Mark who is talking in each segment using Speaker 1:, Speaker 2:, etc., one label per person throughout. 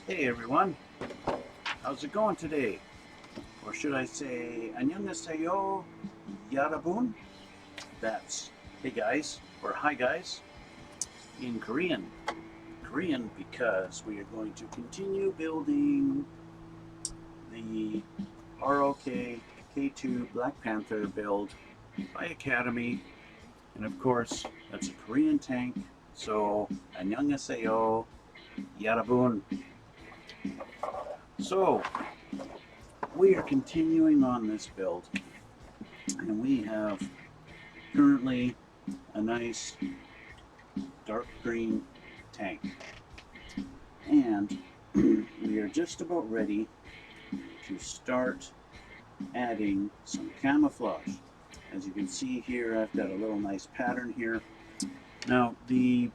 Speaker 1: Hey everyone, how's it going today? Or should I say, 안녕하세요, 여러분? That's hey guys, or hi guys, in Korean. Korean because we are going to continue building the ROK K2 Black Panther build by Academy. And of course, that's a Korean tank. So, 안녕하세요, 여러분. So, we are continuing on this build, and we have currently a nice dark green tank, and we are just about ready to start adding some camouflage. As you can see here, I've got a little nice pattern here. Now the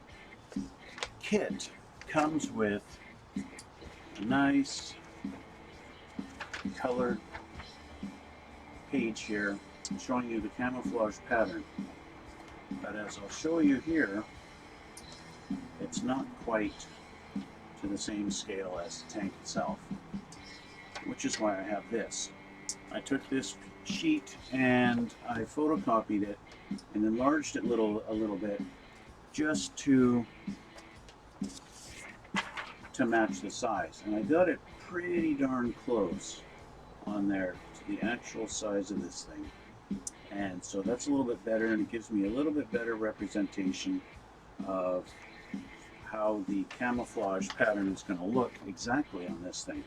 Speaker 1: kit comes with a nice colored page here showing you the camouflage pattern, but as I'll show you here, it's not quite to the same scale as the tank itself, which is why I have this. I took this sheet and I photocopied it and enlarged it a little bit just to match the size, and I got it pretty darn close on there to the actual size of this thing, and so that's a little bit better, and it gives me a little bit better representation of how the camouflage pattern is going to look exactly on this thing.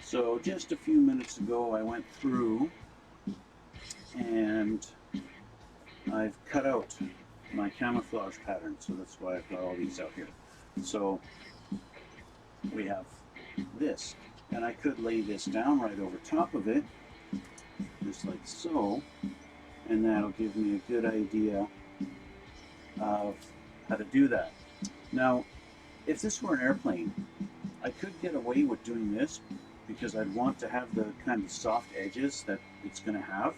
Speaker 1: So just a few minutes ago I went through and I've cut out my camouflage pattern, so that's why I've got all these out here. So we have this, and I could lay this down right over top of it, just like so, and that'll give me a good idea of how to do that. Now, if this were an airplane, I could get away with doing this because I'd want to have the kind of soft edges that it's going to have.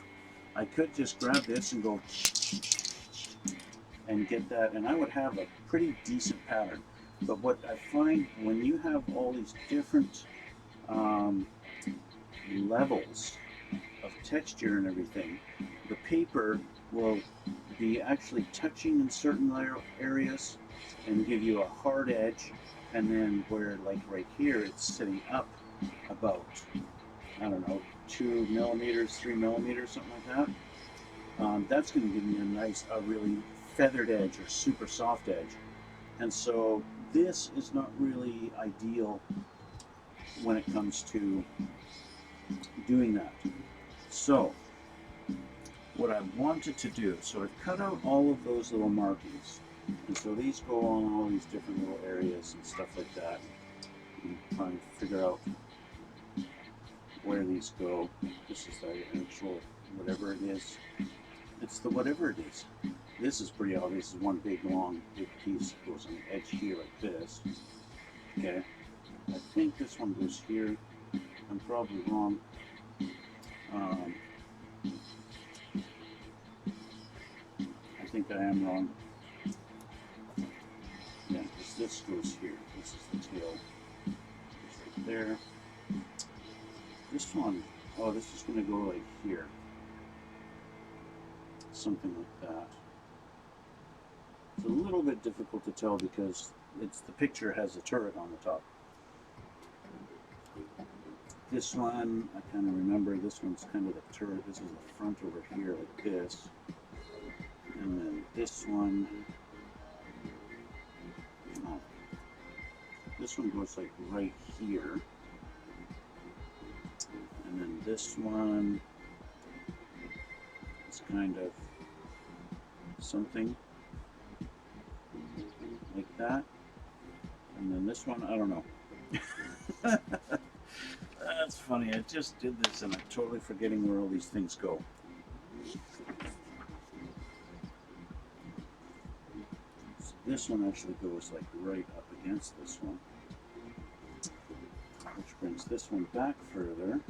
Speaker 1: I could just grab this and go and get that, and I would have a pretty decent pattern. But what I find when you have all these different levels of texture and everything, the paper will be actually touching in certain areas and give you a hard edge, and then where, like right here, it's sitting up about, I don't know, 2 millimeters, 3 millimeters, something like that. That's going to give me a really feathered edge or super soft edge. And so this is not really ideal when it comes to doing that. So what I wanted to do, so I've cut out all of those little markings, and so these go on all these different little areas and stuff like that. I'm trying to figure out where these go. This is the actual whatever it is. It's the whatever it is. This is pretty obvious. This is one big piece that goes on the edge here like this. Okay. I think this one goes here. I'm probably wrong. I think I am wrong. Yeah, because this goes here. This is the tail. It's right there. This one, oh, this is going to go like here. Something like that. It's a little bit difficult to tell because the picture has a turret on the top. This one, I kind of remember, this one's kind of the turret. This is the front over here like this. And then this one, oh, this one goes like right here. And then this one is kind of something like that. And then this one, I don't know. That's funny, I just did this and I'm totally forgetting where all these things go. So this one actually goes like right up against this one, which brings this one back further.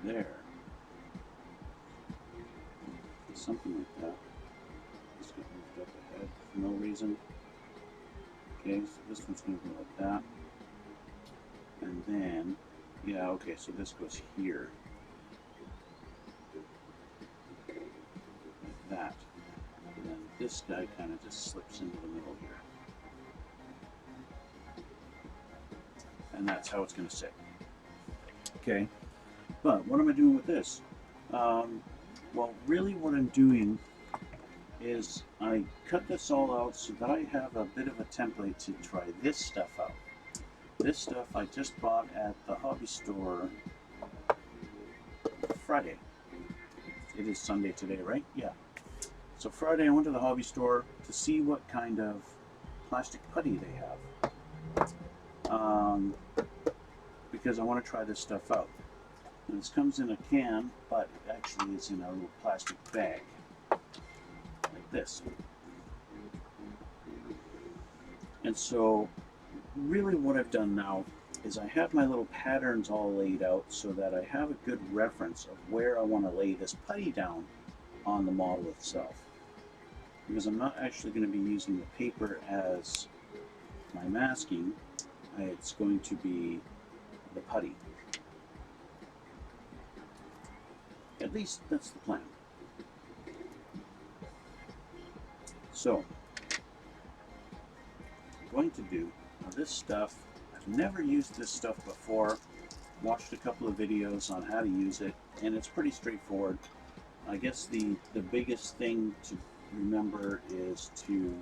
Speaker 1: There. Something like that. Just get moved up ahead for no reason. Okay, so this one's going to go like that. and then, yeah, okay, so this goes here, like that, and then this guy kind of just slips into the middle here, and that's how it's going to sit. Okay, but what am I doing with this? Well, really what I'm doing is I cut this all out so that I have a bit of a template to try this stuff out. This stuff I just bought at the hobby store Friday. It is Sunday today, right? Yeah. So Friday I went to the hobby store to see what kind of plastic putty they have. Because I want to try this stuff out. And this comes in a can, but it actually is in a little plastic bag. Like this. And so really what I've done now is I have my little patterns all laid out so that I have a good reference of where I want to lay this putty down on the model itself. Because I'm not actually going to be using the paper as my masking, it's going to be the putty. At least that's the plan. So, I'm going to do this stuff. I've never used this stuff before. Watched a couple of videos on how to use it, and it's pretty straightforward. I guess the biggest thing to remember is to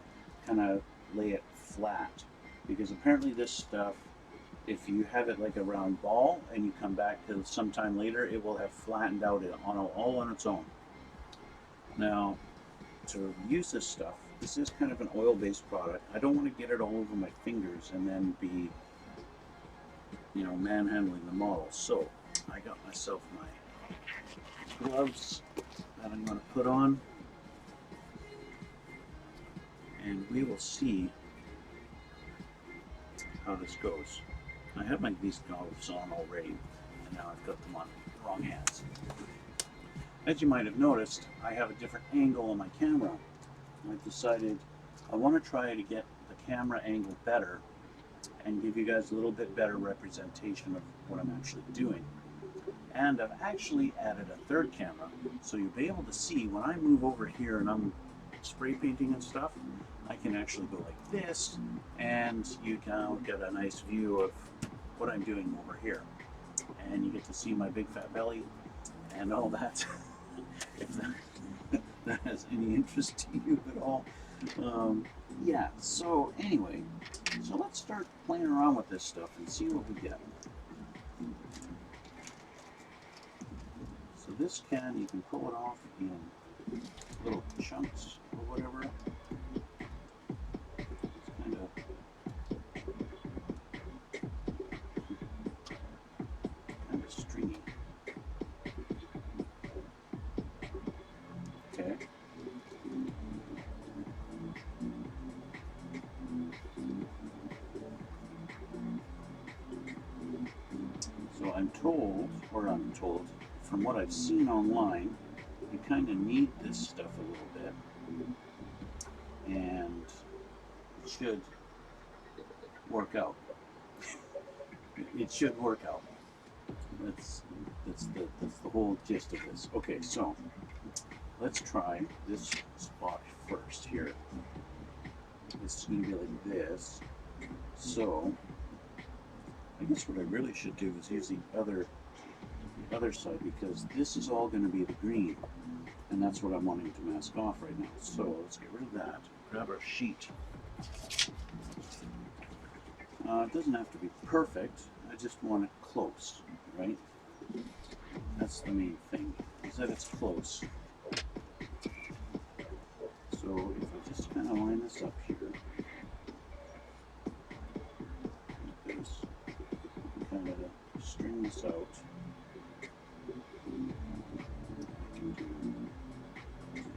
Speaker 1: kind of lay it flat, because apparently this stuff, if you have it like a round ball and you come back to sometime later, it will have flattened out all on its own. Now, to use this stuff, this is kind of an oil-based product. I don't want to get it all over my fingers and then be, manhandling the model. So I got myself my gloves that I'm going to put on, and we will see how this goes. I have these gloves on already, and now I've got them on the wrong hands. As you might have noticed, I have a different angle on my camera. I've decided I want to try to get the camera angle better and give you guys a little bit better representation of what I'm actually doing. And I've actually added a third camera, so you'll be able to see when I move over here and I'm spray painting and stuff, I can actually go like this, and you can get a nice view of what I'm doing over here. And you get to see my big fat belly and all that, if that has any interest to you at all. Yeah, so anyway, so let's start playing around with this stuff and see what we get. So this can, you can pull it off in little chunks or whatever. It's kind of stringy. Okay. So I'm told, from what I've seen online, you kind of need this stuff a little bit, and it should work out. It should work out. That's the whole gist of this. Okay, so let's try this spot first here. This is going to be like this. So I guess what I really should do is use the other side, because this is all going to be the green, and that's what I'm wanting to mask off right now. So let's get rid of that. Grab our sheet. It doesn't have to be perfect. I just want it close, right? That's the main thing, is that it's close. So if I just kind of line this up here, like this, kind of string this out.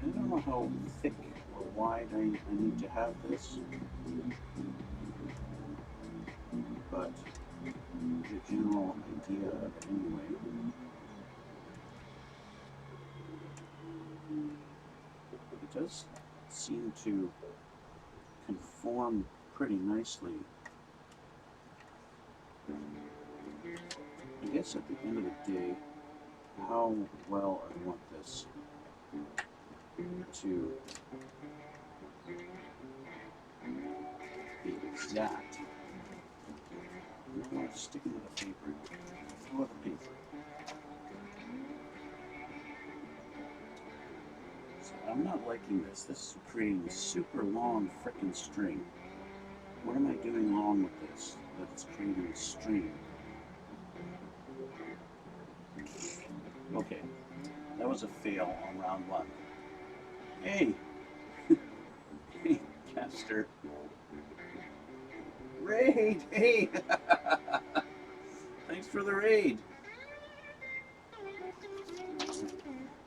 Speaker 1: I don't know how thick or wide I need to have this, but the general idea of it anyway. It does seem to conform pretty nicely I guess at the end of the day, how well I want this to be exact. I'm sticking to the paper. Throw out the paper. So I'm not liking this. This is creating a super long frickin' string. What am I doing wrong with this? That it's creating a string. Okay, that was a fail on round one. Hey! Hey, Caster. Raid! Hey! Thanks for the raid.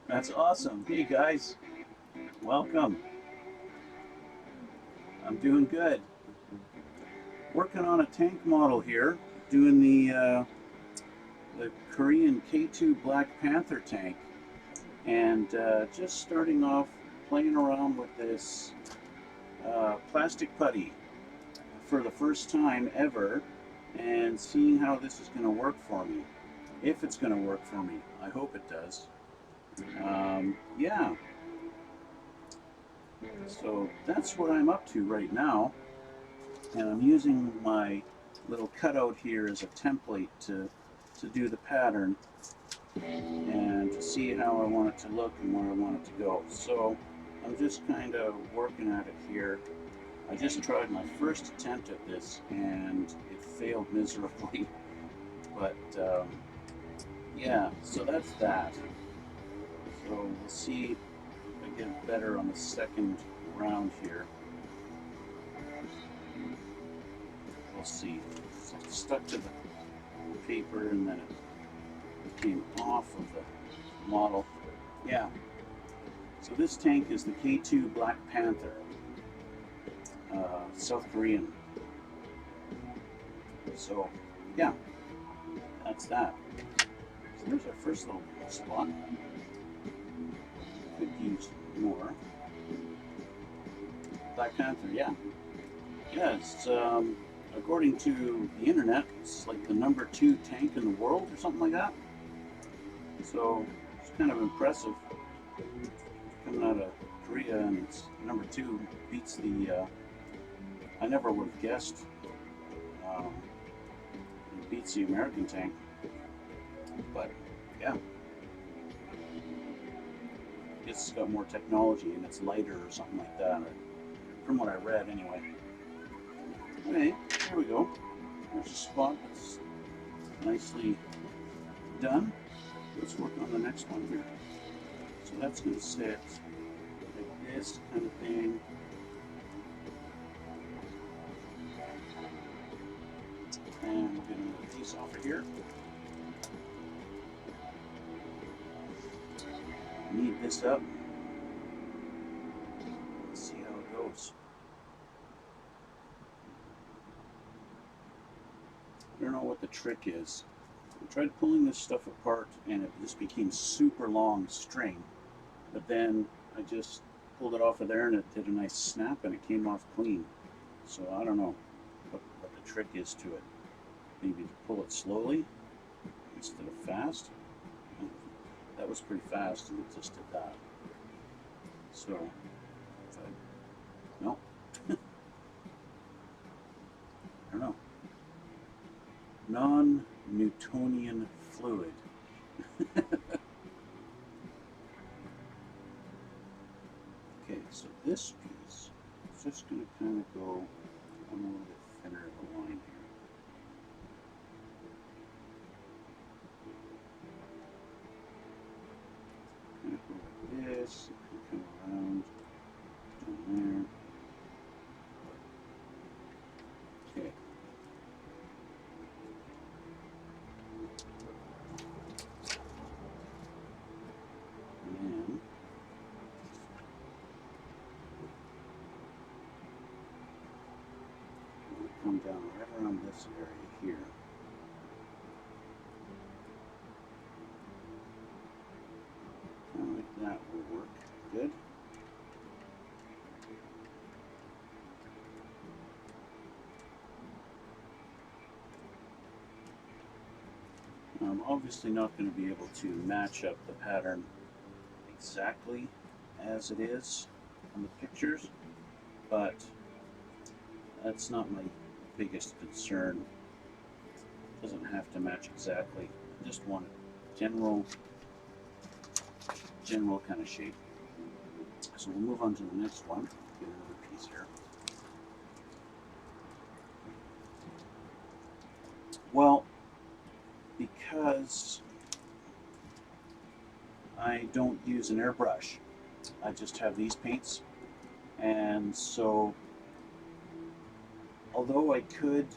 Speaker 1: That's awesome. Hey guys, welcome. I'm doing good. Working on a tank model here, doing the Korean K2 Black Panther tank, and just starting off playing around with this plastic putty for the first time ever, and seeing how this is going to work for me. If it's going to work for me, I hope it does. Yeah. So that's what I'm up to right now, and I'm using my little cutout here as a template to do the pattern and to see how I want it to look and where I want it to go. So I'm just kind of working at it here. I just tried my first attempt at this and it failed miserably, but yeah, so that's that. So we'll see if I get better on the second round here. We'll see. So it stuck to the paper and then it came off of the model. Yeah. So this tank is the K2 Black Panther, South Korean. So yeah, that's that. So there's our first little spot. Could use more. Black Panther, yeah. Yeah, it's according to the internet, it's like the #2 tank in the world or something like that. So it's kind of impressive coming out of Korea, and it's #2 beats the. I never would have guessed. It beats the American tank, but yeah. I guess it's got more technology and it's lighter or something like that, from what I read anyway. Okay, here we go. There's a spot that's nicely done. Let's work on the next one here. So that's going to sit like this kind of thing. And we're going to move a piece off of here. Knead this up. Let's see how it goes. I don't know what the trick is. I tried pulling this stuff apart and it just became super long string, but then I just pulled it off of there and it did a nice snap and it came off clean. So I don't know what the trick is to it. Maybe to pull it slowly instead of fast. That was pretty fast and it just did that. So, no. I don't know. Non-Newtonian fluid. Okay, so this piece is just going to kind of go a little bit thinner of a line here. Kind of go like this, and come around down there. Okay. Come down right around this area here. Kind of like that will work good. I'm obviously not going to be able to match up the pattern exactly as it is on the pictures, but that's not my biggest concern. It doesn't have to match exactly. I just want a general kind of shape. So we'll move on to the next one. Get another piece here. Well, because I don't use an airbrush, I just have these paints, and so although I could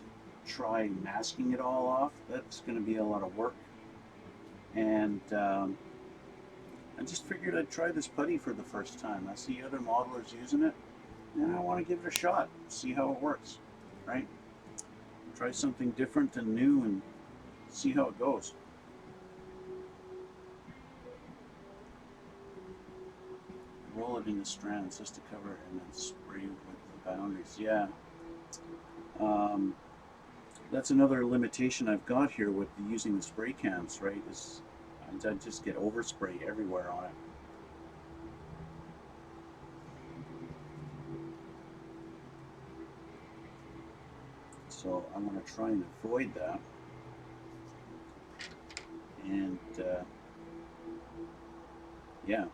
Speaker 1: try masking it all off, that's going to be a lot of work, and I just figured I'd try this putty for the first time. I see other modelers using it, and I want to give it a shot, see how it works, right? Try something different and new and see how it goes. Roll it into strands just to cover it and then spray it with the boundaries. Yeah. That's another limitation I've got here with using the spray cans, right? Is I just get overspray everywhere on it. So I'm going to try and avoid that. And yeah.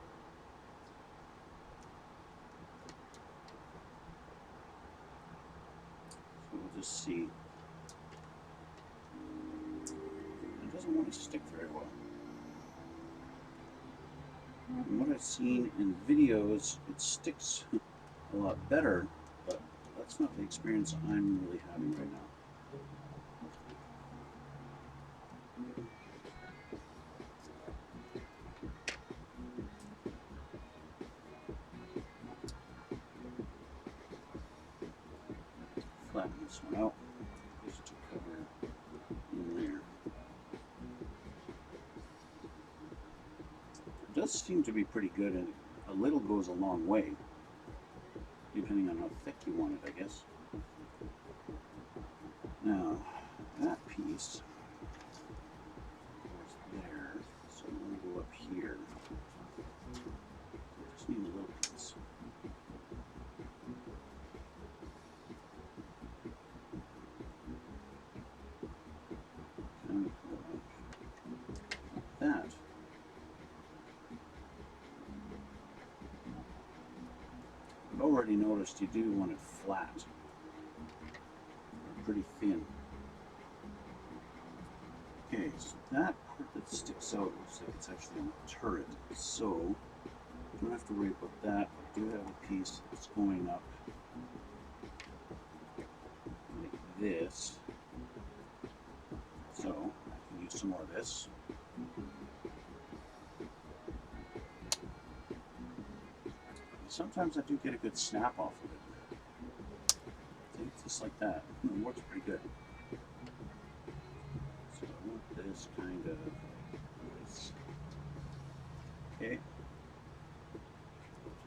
Speaker 1: So we'll just see. It doesn't want to stick very well. From what I've seen in videos, it sticks a lot better, but that's not the experience I'm really having right now. Flatten this one out just to cover in there. It does seem to be pretty good, and a little goes a long way, depending on how thick you want it, I guess. Now, that piece goes there, so I'm going to go up here. I just need a little piece. And like that. I've already noticed you do want it flat, or pretty thin. Okay, so that part that sticks out looks like it's actually on the turret, so don't have to worry about that. I do have a piece that's going up like this, so I can use some more of this. Sometimes I do get a good snap off of it. See, just like that. It works pretty good. So I want this kind of this. Okay.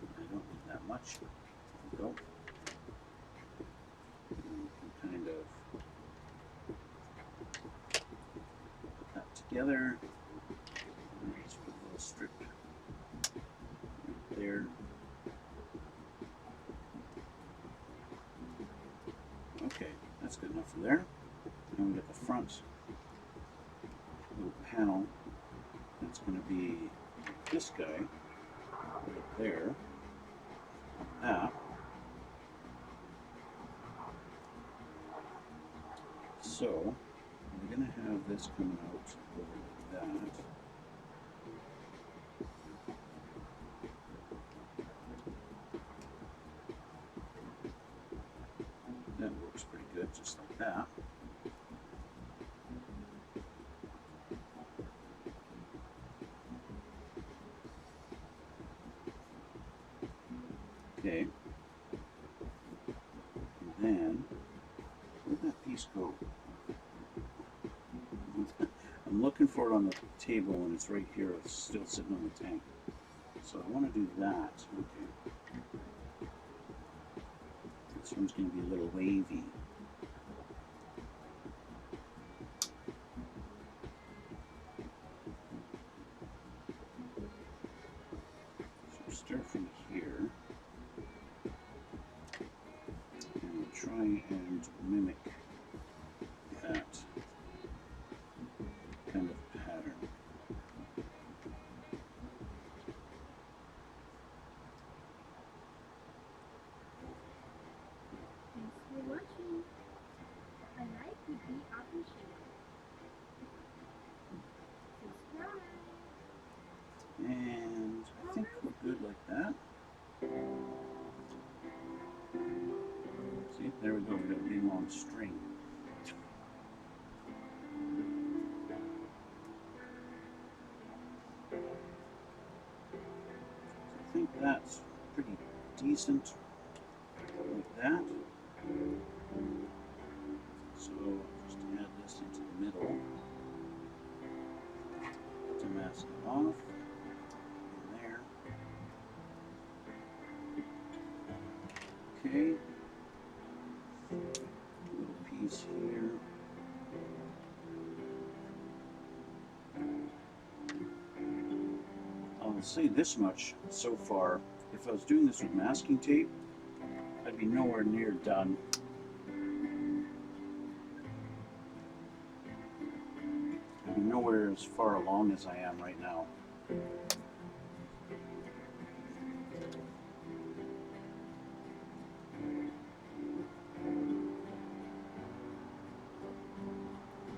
Speaker 1: I don't need that much. There we go. And we can kind of put that together. And just put a little strip right there. Okay, that's good enough for there. Now we got the front little panel. That's going to be this guy right there. That. So we're going to have this coming out over like that. That works pretty good, just like that. Okay. And then, where'd that piece go? I'm looking for it on the table and it's right here. It's still sitting on the tank. So I want to do that. Okay. This one's going to be a little wavy. try and mimic that kind of pattern.
Speaker 2: Thanks for watching. A like would be appreciated. Subscribe.
Speaker 1: And I think we're good like that. See, there we go, we got a big long string. I think that's pretty decent like that. So just add this into the middle to mask it off. In there. Okay. Little piece here. I'll say this much so far. If I was doing this with masking tape, I'd be nowhere near done. I'd be nowhere as far along as I am right now.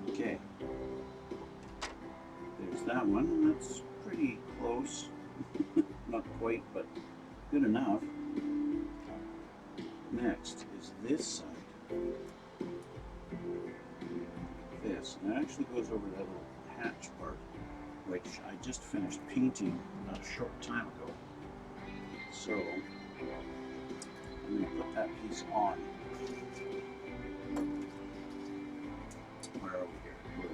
Speaker 1: Okay, there's that one, and that's pretty close. Not quite, but good enough. Next is this side. This, and it actually goes over that little hatch part, which I just finished painting a short time ago. So I'm going to put that piece on. Where are we here?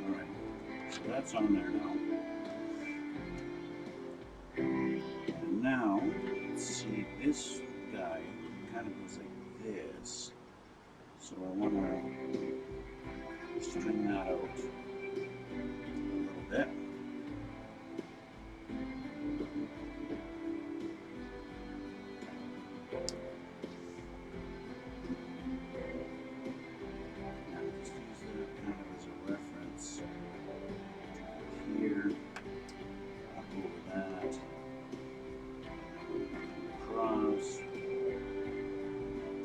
Speaker 1: Alright, so that's on there now. And now, let's see, this guy kind of goes like this. So I want to string that out a little bit. And just use that kind of as a reference here. Up over that. Across.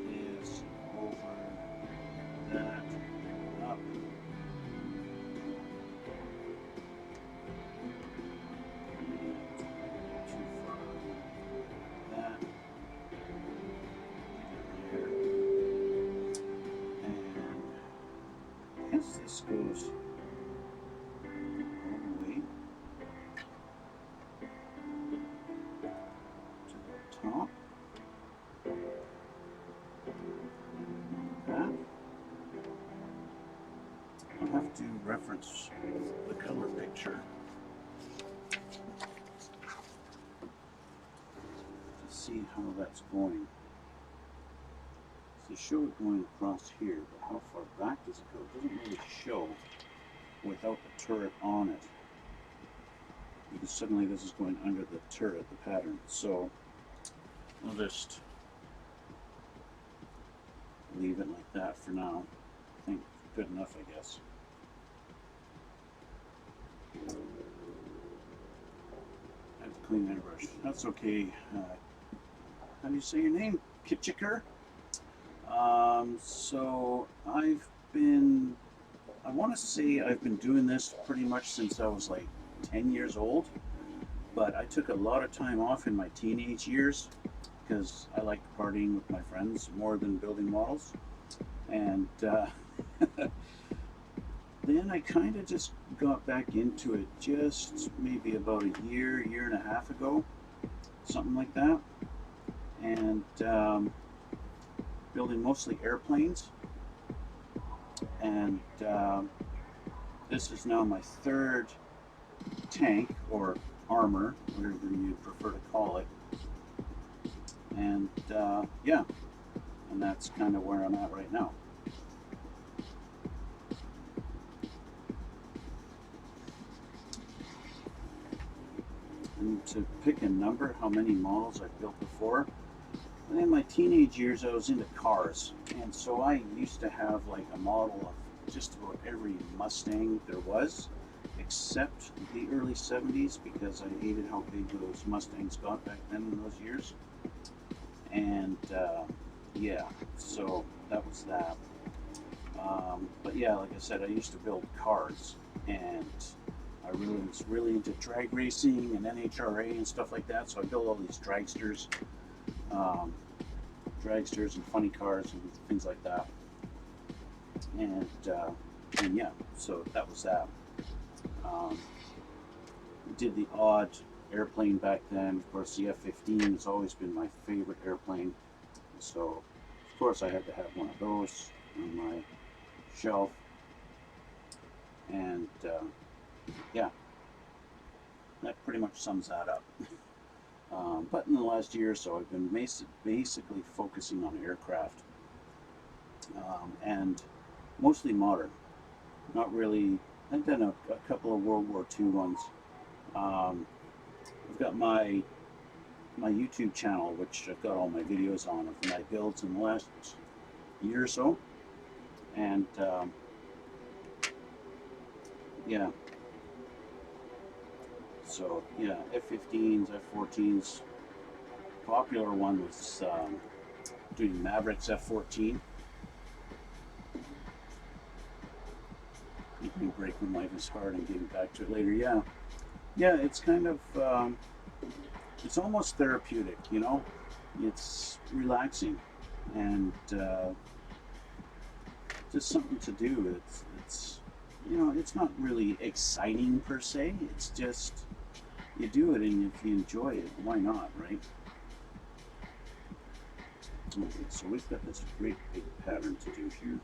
Speaker 1: This over that. Up. Too far. That. There. And I guess this goes all the way to the top. Like that. I'll have to reference the color picture to see how that's going. They show it going across here, but how far back does it go? It doesn't really show without the turret on it. Because suddenly this is going under the turret, the pattern. So I'll just leave it like that for now. I think good enough, I guess. I have to clean my brush. That's okay. How do you say your name? Kitchiker? So I want to say I've been doing this pretty much since I was like 10 years old, but I took a lot of time off in my teenage years because I liked partying with my friends more than building models. And then I kind of just got back into it just maybe about a year and a half ago, something like that. And building mostly airplanes. And this is now my third tank or armor, whatever you prefer to call it. And yeah, and that's kind of where I'm at right now. And to pick a number, how many models I've built before, and in my teenage years I was into cars, and so I used to have like a model of just about every Mustang there was, except the early 70s, because I hated how big those Mustangs got back then in those years. And yeah, so that was that. But yeah, like I said, I used to build cars, and I was really into drag racing and NHRA and stuff like that. So I built all these um, dragsters and funny cars and things like that. And yeah, so that was that. Um, did the odd airplane back then. Of course, the F-15 has always been my favorite airplane. So, of course, I had to have one of those on my shelf. And yeah, that pretty much sums that up. But in the last year or so, I've been basically focusing on aircraft, and mostly modern. Not really. I've done a couple of World War II ones. I've got my YouTube channel, which I've got all my videos on of my builds in the last year or so, and yeah. So yeah, F-15s, F-14s. Popular one was doing Mavericks F-14. Making a break when life is hard and getting back to it later. Yeah, yeah. It's kind of it's almost therapeutic, you know. It's relaxing and just something to do. It's you know, it's not really exciting per se. It's just you do it, and if you enjoy it, why not, right? Okay, so we've got this great big pattern to do here.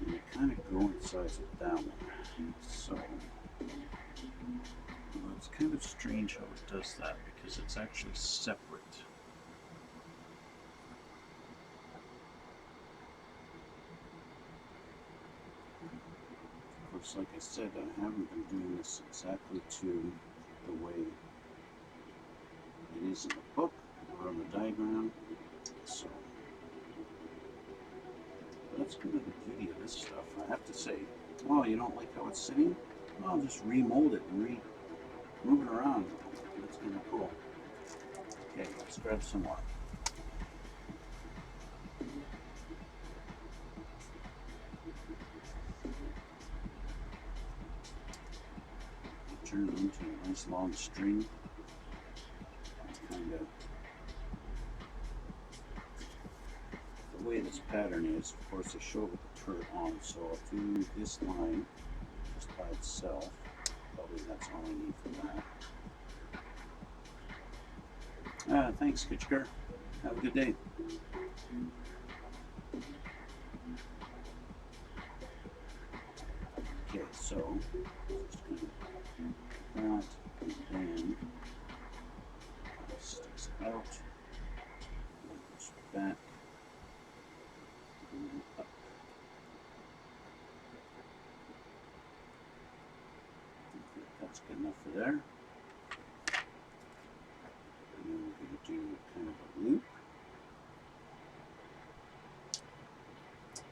Speaker 1: And it kind of coincides with that one. So well, it's kind of strange how it does that, because it's actually separate. Of course, like I said, I haven't been doing this exactly to the way it is in the book or on the diagram. So that's kind of the beauty of this stuff, I have to say. Oh, you don't like how it's sitting? Well, I'll just remold it and move it around. That's kind of cool. Okay, let's grab some more. Turn it into a nice long string. Kind of the way this pattern is. Of course, I show it with the turret on, so I'll do this line just by itself. Probably that's all I need for that. Thanks, Kitchker. Have a good day. Okay, so just going to that, and then sticks out, and goes back, and then up. Okay, that's good enough for there. And then we're going to do kind of a loop.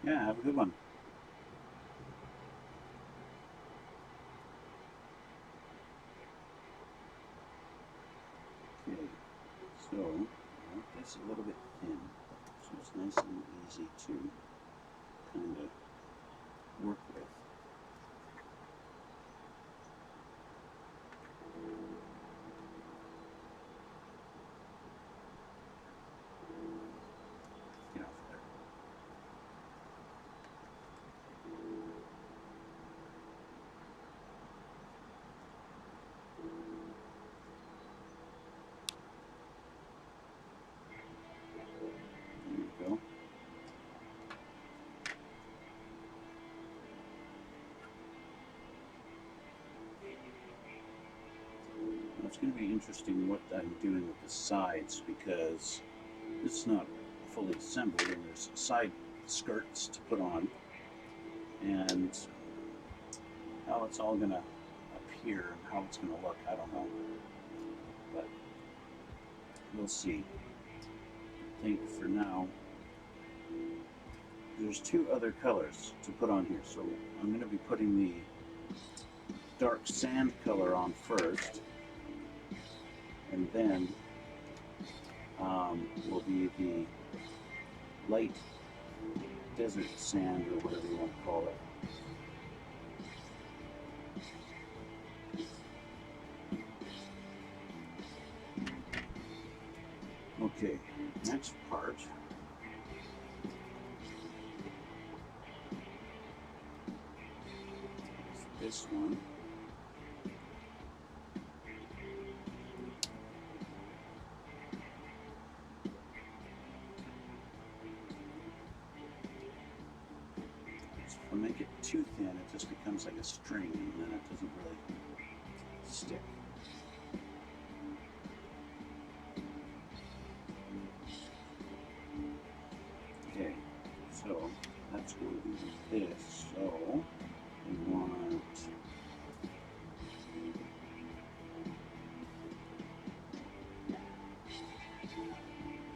Speaker 1: Yeah, have a good one. Okay, so I want this a little bit thin, so it's nice and easy to kind of work with. Get off there. There you go. It's going to be interesting what I'm doing with the sides, because it's not fully assembled and there's side skirts to put on, and how it's all going to appear and how it's going to look, I don't know, but we'll see. I think for now there's two other colors to put on here, so I'm going to be putting the dark sand color on first, and then will be the light desert sand, or whatever you want to call it. Okay, next part is this one. If I make it too thin, it just becomes like a string, and then it doesn't really stick. Okay, so that's going to be this. So we want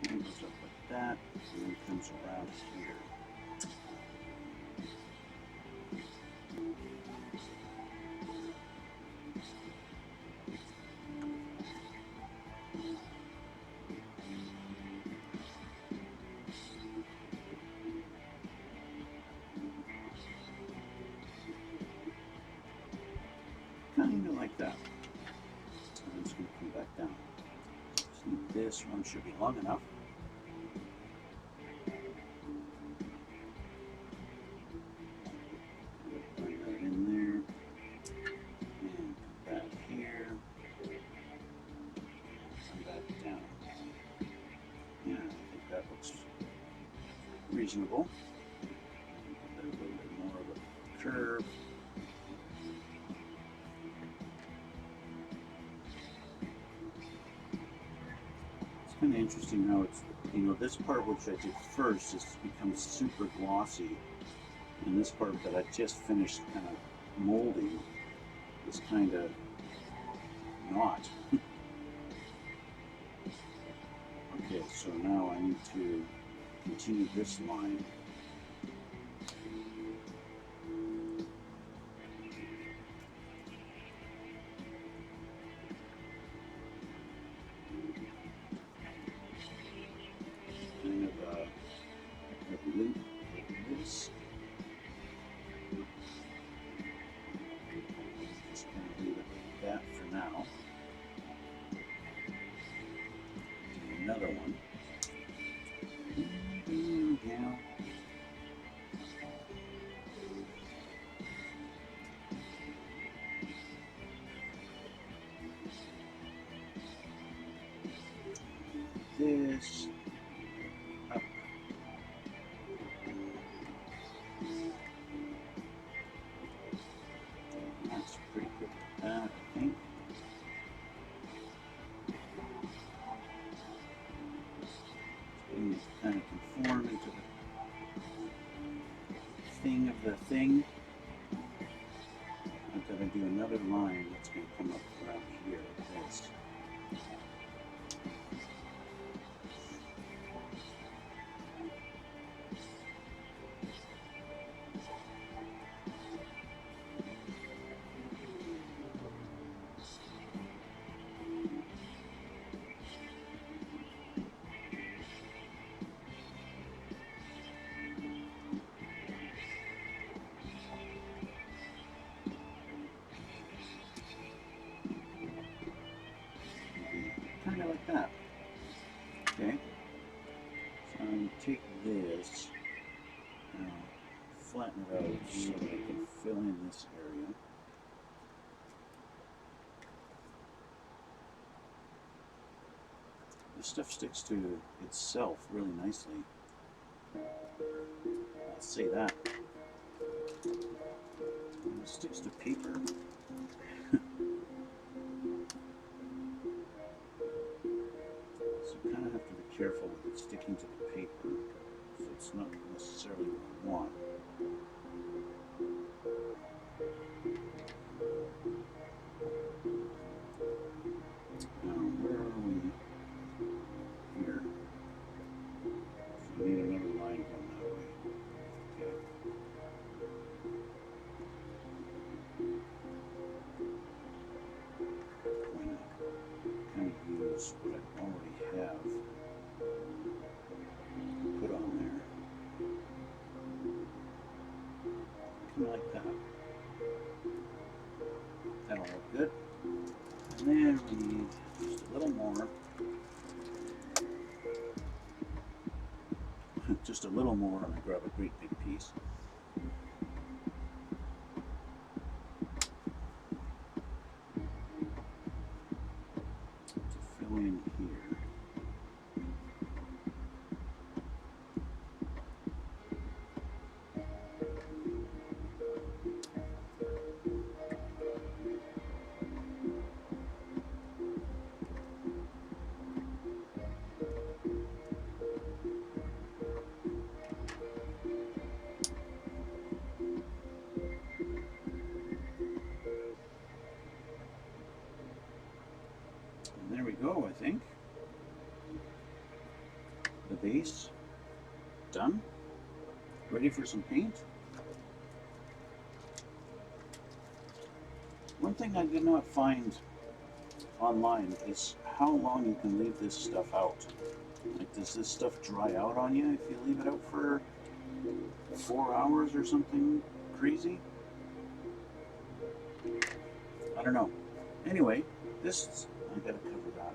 Speaker 1: it goes up like that, and then comes around here. Kind of like that. And I'm just going to come back down. So this one should be long enough. Bring that in there. And come back here. Come back down. Yeah, I think that looks reasonable. A little bit more of a curve. Kind of interesting how it's, this part which I did first is becomes super glossy, and this part that I just finished kind of molding is kind of not. Okay, so now I need to continue this line. Kind of a loop like this. Just kind of leave it like that for now. Do another one. Yeah. This up. That's pretty good with that, I think. Getting it to kind of conform into the thing of the thing. I've got to do another line that's going to come up around here like this. Kind of like that. Okay. So I'm going to take this, flatten it out so that I can fill in this area. This stuff sticks to itself really nicely. I'll say that. It sticks to paper. not necessarily what I want. Now, where are we? Here. So we need another line going that way. Okay. I'm going to kind of use what I already have put on there. Kind of like that. That'll look good. And then we need just a little more. Just a little more, and I grab a great big piece. To fill in here. There we go, I think. The base done. Ready for some paint. One thing I did not find online is how long you can leave this stuff out. Like, does this stuff dry out on you if you leave it out for 4 hours or something crazy? I don't know. Anyway, this, I gotta cover that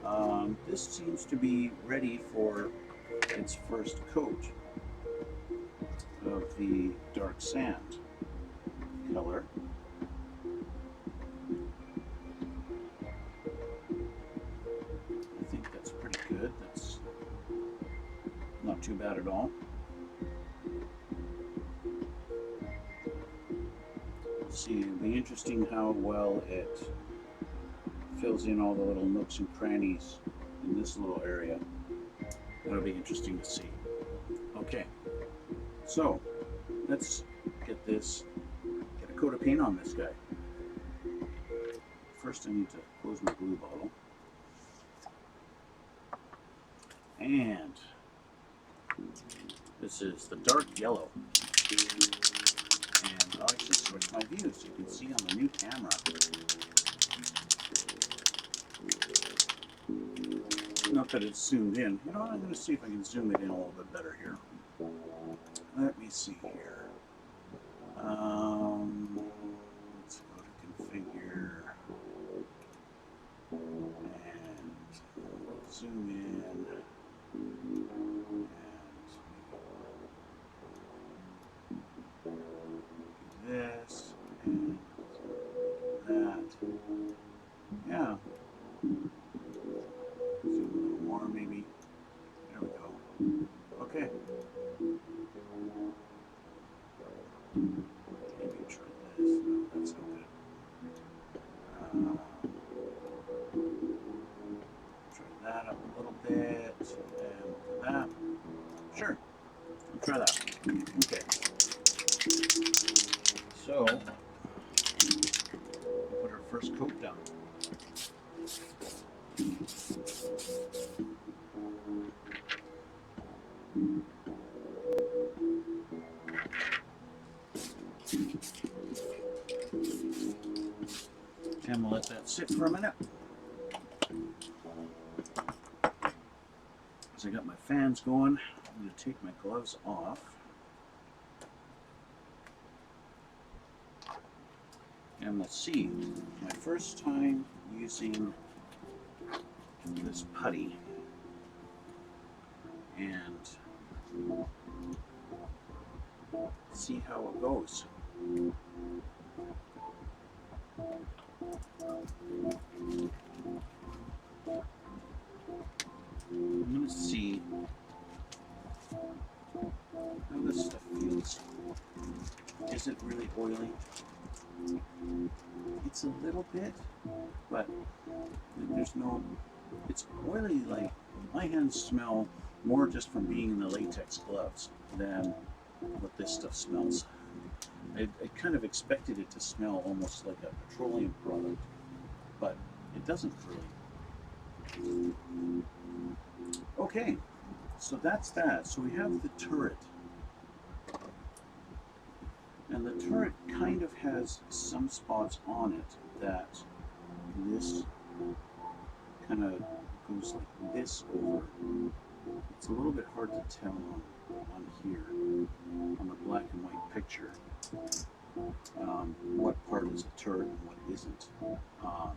Speaker 1: up. This seems to be ready for its first coat of the dark sand color. I think that's pretty good. That's not too bad at all. Let's see, it'll be interesting how well it fills in all the little nooks and crannies in this little area. That'll be interesting to see. Okay, so let's get a coat of paint on this guy. First I need to close my glue bottle. And this is the dark yellow. And I'll actually switch my view so you can see on the new camera. Not that it's zoomed in. You know what, I'm going to see if I can zoom it in a little bit better here. Let me see here. Let's go to configure. And we'll zoom in. And this. And that. Yeah. Zoom a little more, maybe. There we go. Okay. Maybe try this. No, that's no good. Try that up a little bit. And that. Sure. We'll try that. Okay. So, we'll put our first coat down. And we'll let that sit for a minute. As I got my fans going, I'm going to take my gloves off. And let's see, my first time using this putty, and see how it goes. I'm going to see how this stuff feels. Is it really oily? It's a little bit, but there's no it's oily. Like my hands smell more just from being in the latex gloves than what this stuff smells. I kind of expected it to smell almost like a petroleum product, but it doesn't really. Okay, so that's that. So we have the turret. And the turret kind of has some spots on it that this kind of goes like this over. It's a little bit hard to tell on here, on the black and white picture, what part is a turret and what isn't. Well,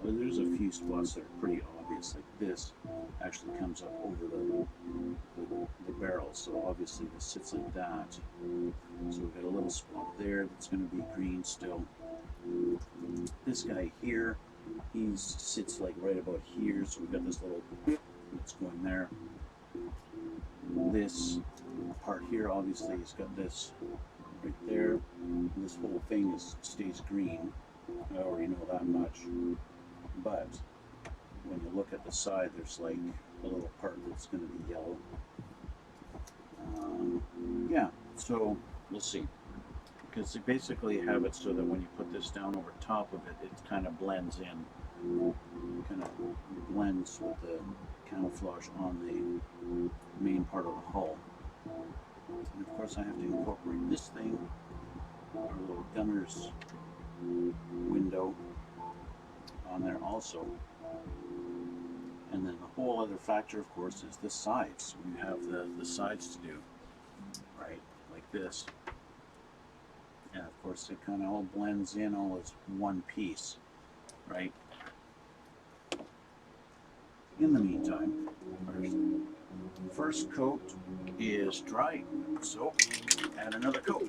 Speaker 1: there's a few spots that are pretty obvious, like this actually comes up over the barrel, so obviously this sits like that. So we've got a little spot there that's going to be green still. This guy here, he sits like right about here, so we've got this little bit that's going there. This part here obviously has got this right there. This whole thing stays green. I already know that much. But when you look at the side, there's like a little part that's going to be yellow. Yeah, so we'll see. Because they basically have it so that when you put this down over top of it, it kind of blends in. Kind of blends with the camouflage on the main part of the hull. And of course I have to incorporate this thing, our little gunner's window on there also. And then the whole other factor, of course, is the sides. We have the sides to do, right, like this. And of course it kind of all blends in all as one piece, right? In the meantime, our first coat is dry, so add another coat.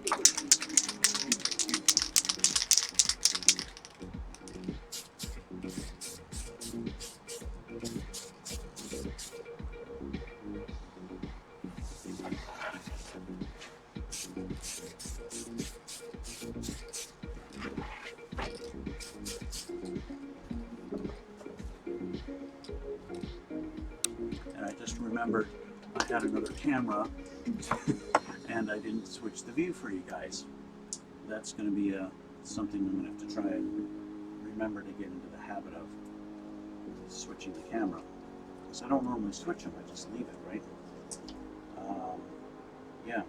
Speaker 1: And I just remembered I had another camera and I didn't switch the view for you guys. That's going to be something I'm going to have to try and remember to get into the habit of switching the camera. Because I don't normally switch them, I just leave it, right? Yeah.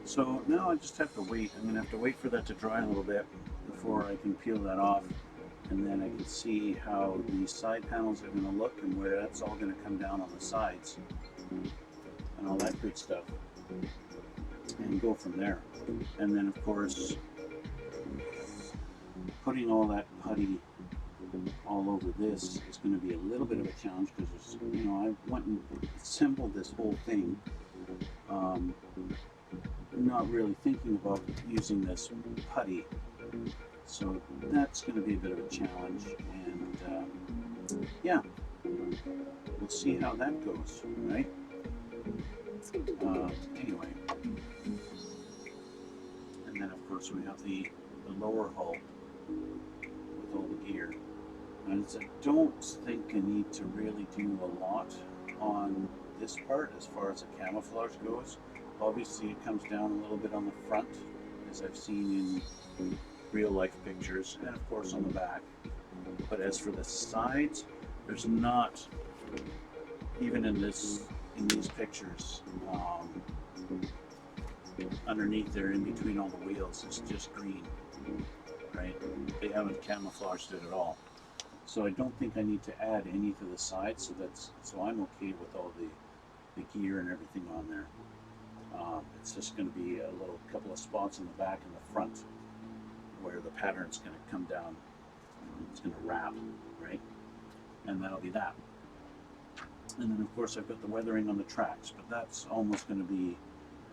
Speaker 1: So now I just have to wait. I'm going to have to wait for that to dry a little bit before I can peel that off. And then I can see how these side panels are going to look and where that's all going to come down on the sides and all that good stuff, and go from there. And then of course putting all that putty all over this is going to be a little bit of a challenge because, you know, I went and assembled this whole thing not really thinking about using this putty. So that's going to be a bit of a challenge, and yeah, we'll see how that goes, right? Anyway, and then of course we have the lower hull with all the gear. And I don't think I need to really do a lot on this part as far as the camouflage goes. Obviously it comes down a little bit on the front, as I've seen in real life pictures, and of course on the back. But as for the sides, there's not, even in these pictures, underneath there, in between all the wheels, it's just green, right? They haven't camouflaged it at all. So I don't think I need to add any to the sides, so I'm okay with all the gear and everything on there. It's just going to be a little couple of spots in the back and the front where the pattern's going to come down, it's going to wrap, right? And that'll be that. And then of course I've got the weathering on the tracks, but that's almost going to be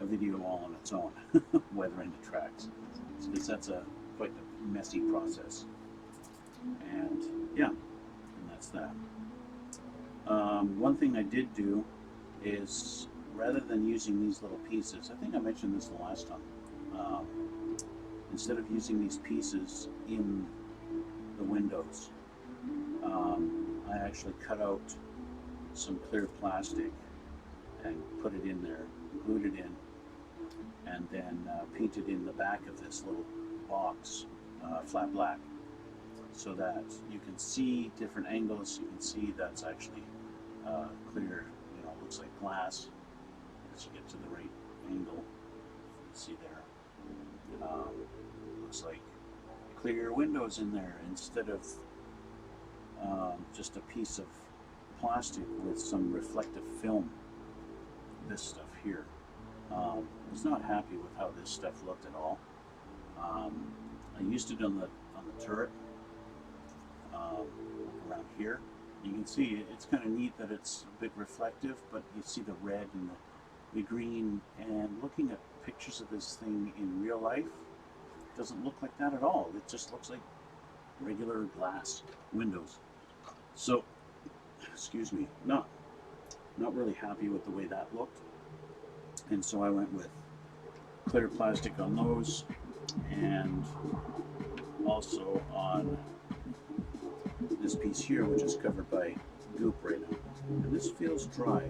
Speaker 1: a video all on its own, weathering the tracks, because that's quite a messy process. And yeah, and that's that. One thing I did do is, rather than using these little pieces, I think I mentioned this the last time, instead of using these pieces in the windows, I actually cut out some clear plastic and put it in there, glued it in, and then painted in the back of this little box flat black, so that you can see different angles. You can see that's actually clear, you know, looks like glass as you get to the right angle. See there, looks like clear windows in there instead of just a piece of plastic with some reflective film. This stuff here, I was not happy with how this stuff looked at all. I used it on the turret around here. You can see it's kind of neat that it's a bit reflective, but you see the red and the green. And looking at pictures of this thing in real life, it doesn't look like that at all. It just looks like regular glass windows. So, excuse me, not really happy with the way that looked. And so I went with clear plastic on those, and also on this piece here, which is covered by goop right now. And this feels dry.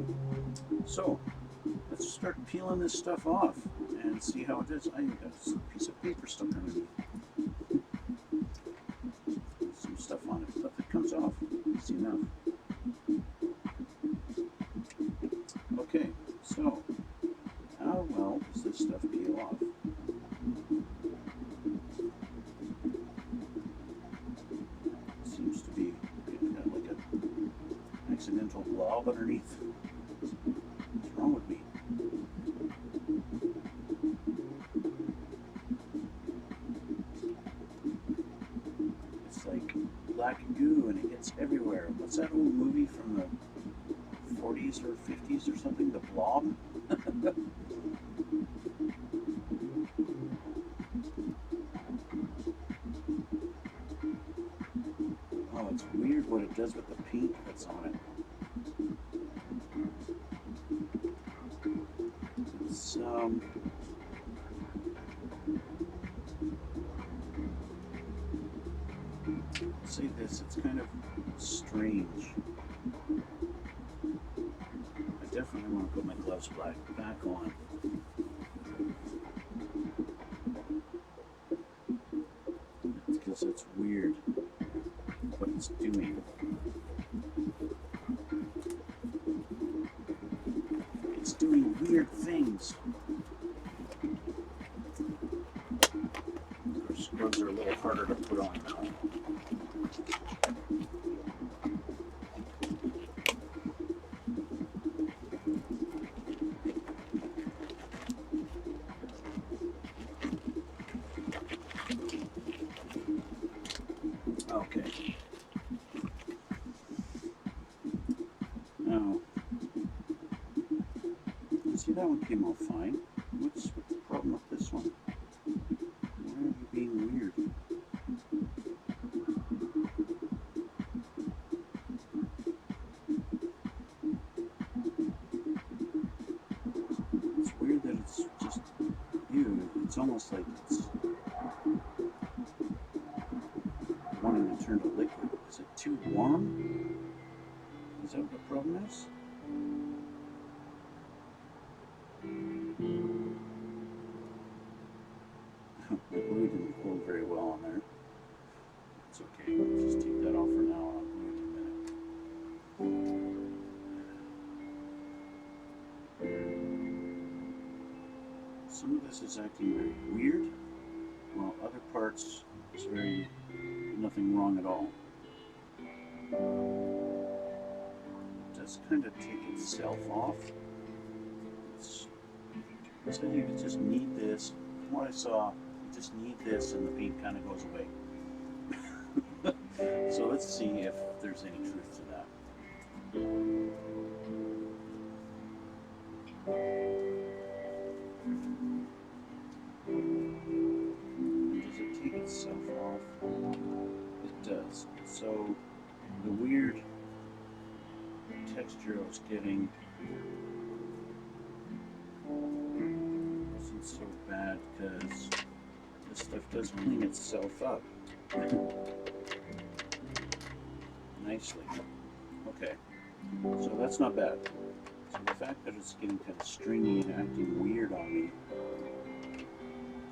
Speaker 1: So let's start peeling this stuff off and see how it is. I got a piece of paper stuck underneath. Some stuff on it, but it comes off. Easy enough. Okay, so how well does this stuff peel off? Seems to be got like an accidental blob underneath. What's wrong with me? It's like black goo and it gets everywhere. What's that old movie from the 40s or 50s or something? The Blob? Oh, it's weird what it does with the paint that's on it. It's say this, it's kind of strange. I definitely want to put my gloves back on. Because it's weird what it's doing. It's doing weird things. Of course, gloves are a little harder to put on now. Okay. Now, see, that one came out fine. What's the problem with this one? Why are you being weird? It's weird that it's just, ew, it's almost like it's wanting to turn to liquid. Is it too warm? Is that what the problem is? The glue didn't hold very well on there. It's okay. Let's just take that off for now. I'll glue it in a minute. Some of this is acting very weird, while other parts is very nothing wrong at all. It does kind of take itself off. It said you just need this. From what I saw, you just need this and the paint kind of goes away. So let's see if there's any truth to that. Does it take itself off? It does. So the weird texture I was getting isn't so bad because this stuff does clean itself up nicely. Okay, so that's not bad. So the fact that it's getting kind of stringy and acting weird on me,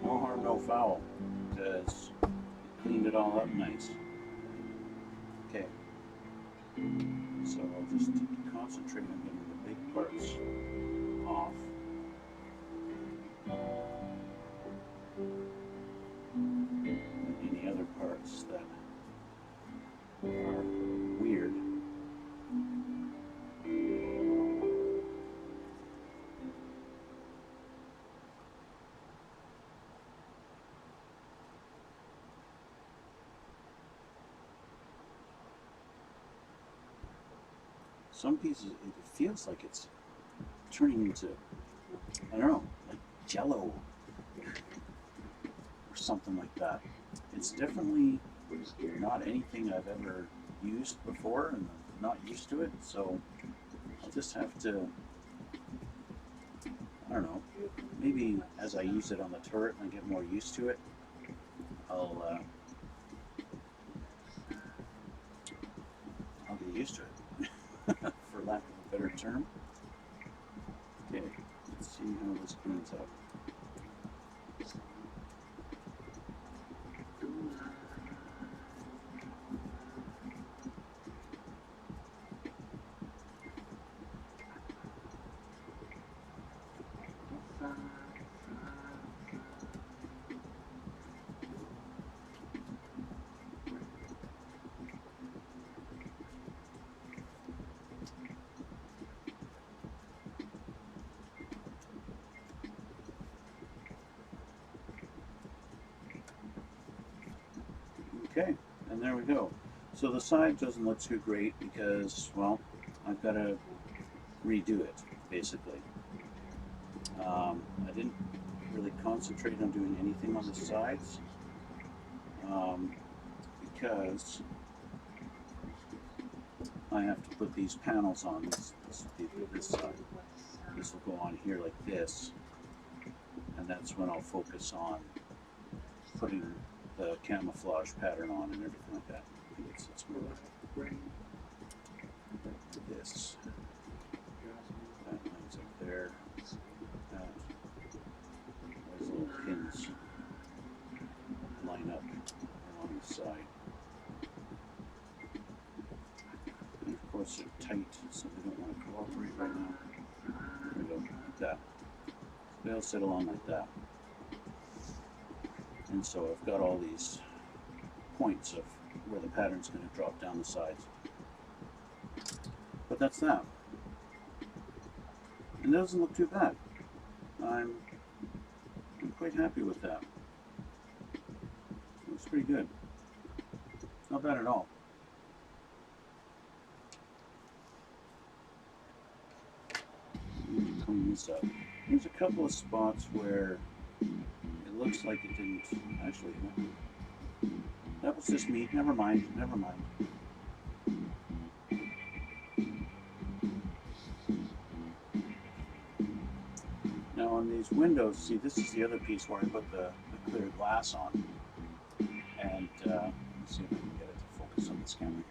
Speaker 1: no harm, no foul, because it cleaned it all up nice. Okay, so I'll just concentrate on getting the big parts off. And any other parts that are weird. Some pieces, it feels like it's turning into, I don't know, like jello or something like that. It's definitely not anything I've ever used before, and I'm not used to it, so I'll just have to, I don't know, maybe as I use it on the turret and I get more used to it, I'll get used to it, for lack of a better term. Okay, let's see how this cleans up. Okay, and there we go. So the side doesn't look too great because, well, I've got to redo it, basically. I didn't really concentrate on doing anything on the sides because I have to put these panels on this side. This will go on here like this, and that's when I'll focus on putting the camouflage pattern on and everything like that. I think it's more like this. That lines up there. That. Those little pins line up along the side. And of course they're tight, so they don't want to cooperate right now. There we go, like that. So they'll sit along like that. And so I've got all these points of where the pattern's going to drop down the sides. But that's that. And it doesn't look too bad. I'm quite happy with that. Looks pretty good. Not bad at all. Let me clean this up. There's a couple of spots where it looks like it didn't actually. That was just me. Never mind. Never mind. Now on these windows, see, this is the other piece where I put the clear glass on. And let's see if I can get it to focus on this camera.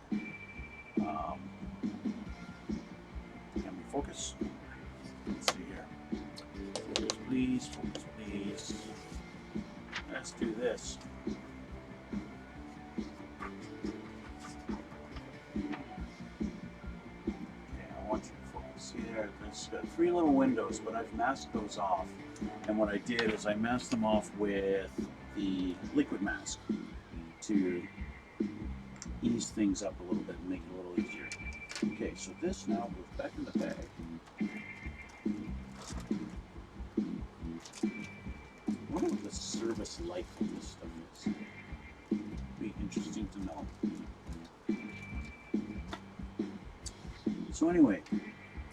Speaker 1: Can we focus? Let's see here. Focus, please. Focus, please. Let's do this. There's 3 little windows, but I've masked those off. And what I did is I masked them off with the liquid mask to ease things up a little bit and make it a little easier. Okay, so this now goes back in the bag. What would the service life of this stuff is? Be interesting to know. So anyway,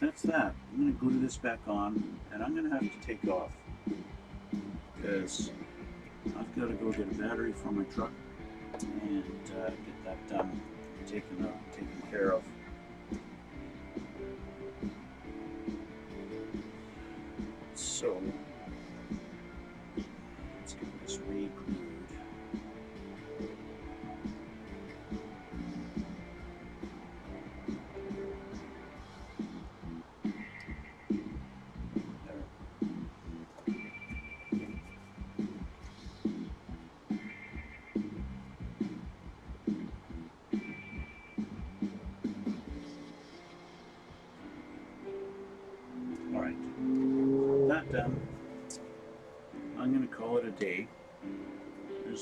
Speaker 1: that's that. I'm going to glue this back on, and I'm going to have to take off because I've got to go get a battery for my truck and get that done, taken care of. So let's get this re-glued.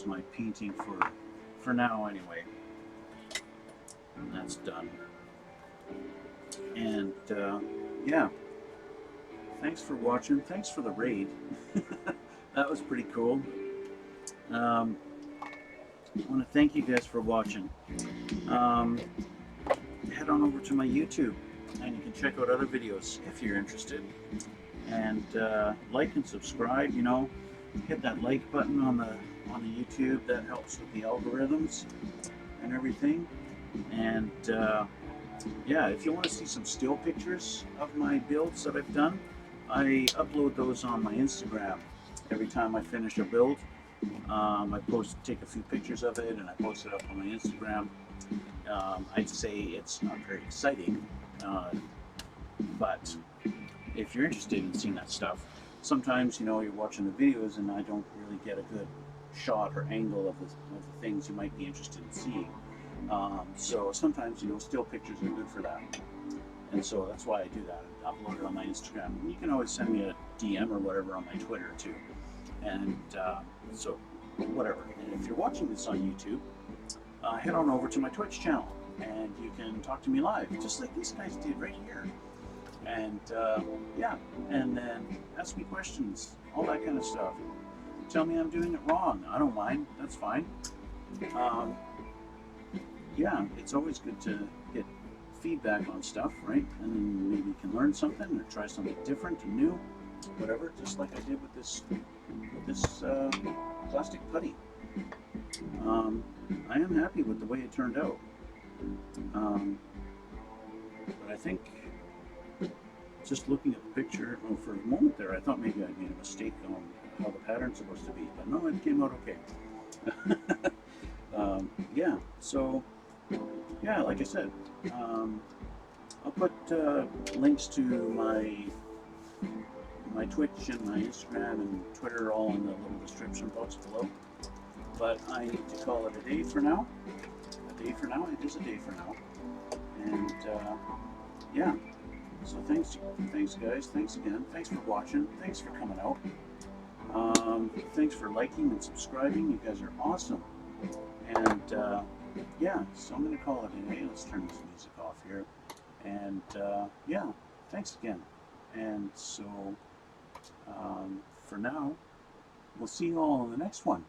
Speaker 1: close my painting for now anyway. And that's done. And yeah, thanks for watching. Thanks for the raid. That was pretty cool. I want to thank you guys for watching. Head on over to my YouTube and you can check out other videos if you're interested. And like and subscribe. You know, hit that like button on the YouTube. That helps with the algorithms and everything. And yeah, if you want to see some still pictures of my builds that I've done, I upload those on my Instagram. Every time I finish a build, I take a few pictures of it and I post it up on my Instagram. I'd say it's not very exciting, but if you're interested in seeing that stuff, sometimes, you know, you're watching the videos and I don't really get a good shot or angle of the things you might be interested in seeing. So sometimes, you know, still pictures are good for that. And so that's why I do that. I upload it on my Instagram. And you can always send me a DM or whatever on my Twitter too. And so whatever. And if you're watching this on YouTube, head on over to my Twitch channel and you can talk to me live, just like these guys did right here. And yeah, and then ask me questions, all that kind of stuff. Tell me I'm doing it wrong. I don't mind. That's fine. Yeah, it's always good to get feedback on stuff, right? And then maybe you can learn something or try something different and new, whatever. Just like I did with this plastic putty. I am happy with the way it turned out. But I think just looking at the picture, well, for a moment there, I thought maybe I made a mistake on how the pattern's supposed to be, but no, it came out okay. Yeah, so yeah, like I said, I'll put links to my Twitch and my Instagram and Twitter all in the little description box below. But I need to call it a day for now. A day for now. It is a day for now. And yeah. So thanks guys. Thanks again. Thanks for watching. Thanks for coming out. Thanks for liking and subscribing. You guys are awesome. And yeah, so I'm going to call it a day. Let's turn this music off here. And yeah, thanks again. And so for now, we'll see you all in the next one.